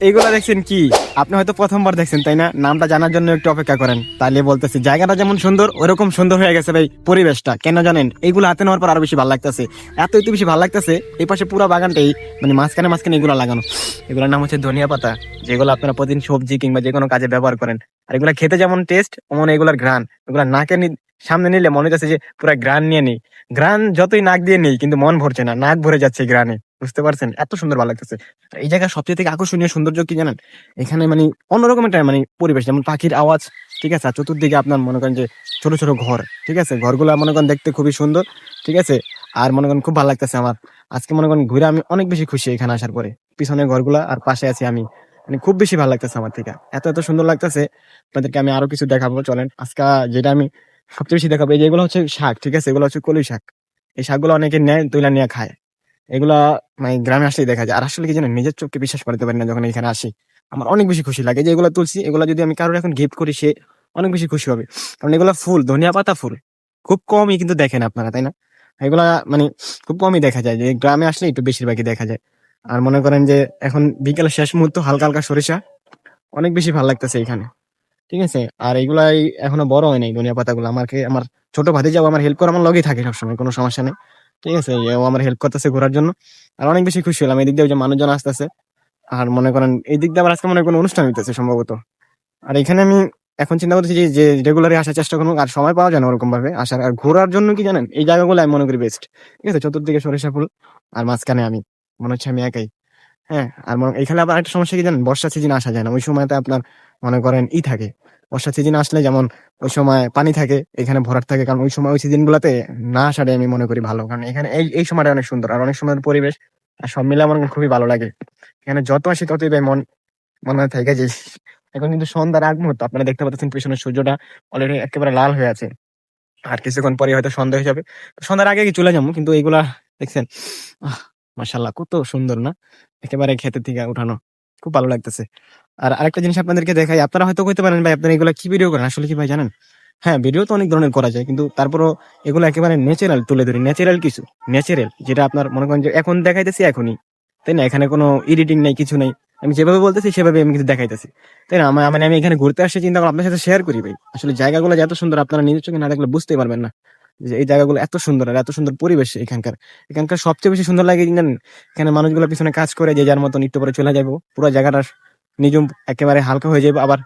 এইগুলা দেখছেন কি? আপনি হয়তো প্রথমবার দেখছেন তাই না? নামটা জানার জন্য একটু অপেক্ষা করেন, তাহলে বলতেছি। জায়গাটা যেমন সুন্দর ওরকম সুন্দর হয়ে গেছে ভাই পরিবেশটা। কেন জানেন? এইগুলো হাতে নেওয়ার পর আরো বেশি ভালো লাগতেছে। এত বেশি ভালো লাগতেছে। এই পাশে পুরো বাগানটাই মানে মাঝখানে মাঝখানে এগুলো লাগানো। এগুলোর নাম হচ্ছে ধনিয়া পাতা, যেগুলো আপনারা প্রতিদিন সবজি কিংবা যে কোনো কাজে ব্যবহার করেন। আর এগুলা খেতে যেমন টেস্ট, অমন এগুলার ঘ্রাণ। এগুলা সামনে নিলে মনে হচ্ছে যে পুরো ঘ্রাণ নিয়ে নেই। ঘ্রাণ যতই নাক দিয়ে নেই কিন্তু মন ভরছে না, নাক ভরে যাচ্ছে ঘ্রাণে। বুঝতে পারছেন? এত সুন্দর ভালো লাগতেছে। এই জায়গার সবচেয়ে থেকে আকর্ষণীয় সৌন্দর্য কি জানেন? এখানে মানে অন্যরকম একটা মানে পরিবেশ, যেমন পাখির আওয়াজ, ঠিক আছে, আর চতুর্দিকে আপনার মনে করেন যে ছোট ছোট ঘর, ঠিক আছে, ঘরগুলা মনে করেন দেখতে খুবই সুন্দর, ঠিক আছে। আর মনে করেন খুব ভালো লাগতেছে আমার। আজকে মনে করেন ঘুরে আমি অনেক বেশি খুশি এখানে আসার পরে। পিছনে ঘরগুলা আর পাশে আছি আমি, মানে খুব বেশি ভালো লাগতেছে আমার থেকে। এত এত সুন্দর লাগতেছে। আপনাদেরকে আমি আরো কিছু দেখাবো, চলেন। আজকে যেটা আমি সবচেয়ে বেশি দেখাবো, এই যেগুলো হচ্ছে শাক, ঠিক আছে, এগুলো হচ্ছে কলই শাক। এই শাকগুলো অনেকে নেয়, তুইলা নিয়ে খায়। এগুলা মানে গ্রামে আসলেই দেখা যায়। আর আসলে কি জানেন, নিজের চোখকে বিশ্বাস করতে পারি না যখন এখানে আসি। আমার অনেক বেশি খুশি লাগে যে এগুলা তুলছি, এগুলা যদি আমি কারোর এখন গিফট করি, সে অনেক বেশি খুশি হবে। কারণ এগুলা ফুল, ধনিয়া পাতা ফুল, খুব কমই কিন্তু দেখেন আপনারা, তাই না? এগুলা মানে খুব কমই দেখা যায়, যে গ্রামে আসলে একটু বেশিরভাগই দেখা যায়। আর মনে করেন যে এখন বিকেলের শেষ মুহূর্ত, হালকা হালকা সরিষা, অনেক বেশি ভালো লাগতেছে এখানে, ঠিক আছে। আর এগুলাই এখনো বড় হয় নাই ধনিয়া পাতাগুলো। আমার ছোট ভাতিজাও আমার হেল্প করে, আমার লগেই থাকে সবসময়, কোনো সমস্যা নেই, ঠিক আছে। ও আমার হেল্প করতেছে ঘোরার জন্য। আর অনেক বেশি খুশি হলাম এদিক দিয়ে, ওই যে মানুষজন আসতেছে। আর মনে করেন এই দিক দিয়ে আবার আজকে মনে হয় কোনো অনুষ্ঠান হইতেছে সম্ভবত। আর এখানে আমি এখন চিন্তা করতেছি যে যে রেগুলারই আসার চেষ্টা করবো। আর সময় পাওয়া যায় না ওরকম ভাবে আসার। আর ঘোরার জন্য কি জানেন, এই জায়গাগুলো আমি মনে করি বেস্ট, ঠিক আছে। চতুর্দিকে সরিষা ফুল, আর মাঝখানে আমি, মনে হচ্ছে আমি একাই। হ্যাঁ, আর এখানে আবার একটা সমস্যা কি জানেন, বর্ষা সিজন আসা যায় না ওই সময়তে। আপনার মনে করেন থাকে, বর্ষা সিজন আসলে যেমন ওই সময় পানি থাকে, এখানে ভরাট থাকে। কারণ ওই সময় ওই সিজন গুলাতে না আসাটাই আমি মনে করি ভালো। কারণ এখানে এই সময়টা অনেক সুন্দর, আর অনেক সময়ের পরিবেশ আর সব মিলে আমার খুবই ভালো লাগে। এখানে যত আসি ততই ভাই মনে হয় থাকে যে এখন কিন্তু সন্ধ্যার আগ মুহূর্ত, আপনারা দেখতে পাচ্ছেন পিছনের সূর্যটা অলরেডি একেবারে লাল হয়ে আছে। আর কিছুক্ষণ পরে হয়তো সন্ধ্যা হয়ে যাবে। তো সন্ধ্যার আগে কি চলে যাবো, কিন্তু এইগুলা দেখছেন, মাশাল্লাহ কত সুন্দর না? একেবারে ক্ষেতের থেকে উঠানো, খুব ভালো লাগতেছে। আর আরেকটা জিনিস আপনাদেরকে দেখাই, আপনারা হয়তো কইতে পারেন ভাই আপনারা এগুলা কি ভিডিও করেন, আসলে কি ভাই জানেন? হ্যাঁ, ভিডিও তো অনেক ধরনের করা যায়, কিন্তু তারপরও এগুলো একেবারে ন্যাচারাল তুলে ধরি। ন্যাচারাল কিছু, ন্যাচারাল যেটা আপনার মনে করেন যে এখন দেখাইতেছি এখনই, তাই না? এখানে কোনো এডিটিং নাই, কিছু নাই। আমি যেভাবে বলতেছি সেভাবে আমি কিন্তু দেখাইতেছি, তাই না? মানে আমি এখানে ঘুরতে আসছি, চিন্তা করে আপনার সাথে শেয়ার করি ভাই। আসলে জায়গাগুলো যে এত সুন্দর, আপনারা নিজের চোখে না দেখলে বুঝতেই পারবেন না যে এই জায়গাগুলো এত সুন্দর। আর এত সুন্দর পরিবেশ এখানকার। এখানকার সবচেয়ে বেশি সুন্দর লাগে কি জানেন? এখানে মানুষগুলো পিছনে কাজ করে, যে যার মতন একটু পরে চলে যাবো, পুরো জায়গাটা নিজম একেবারে হালকা হয়ে যাবে। আবার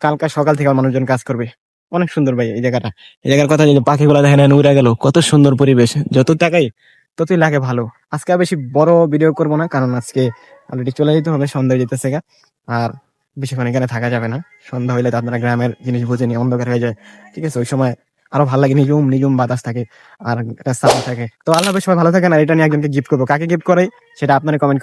কালকা সকাল থেকে আবার মানুষজন কাজ করবে। অনেক সুন্দর ভাই এই জায়গাটা। এই জায়গার কথা, যে পাখিগুলো দেখেন উড়ে গেল, কত সুন্দর পরিবেশ। যত তাকাই ততই লাগে ভালো। আজকে আর বেশি বড় ভিডিও করব না, কারণ আজকে অলরেডি চলে যেতে হবে, সন্ধ্যা হয়ে যেতেছে গা। আর বেশিক্ষণ এখানে থাকা যাবে না। সন্ধ্যা হইলে তো আপনারা গ্রামের জিনিস বুঝেনি, অন্ধকার হয়ে যায়, ঠিক আছে। ওই সময় আরো ভালো লাগে, নিজুম নিজুম বাতাস থাকে, আর একটা সাউন্ড থাকে। তো আল্লাহ হাফেজ, সবাই ভালো থাকেন। আর এটা নিয়ে একজনকে গিফট করবো, কাকে গিফট করে সেটা আপনারা কমেন্ট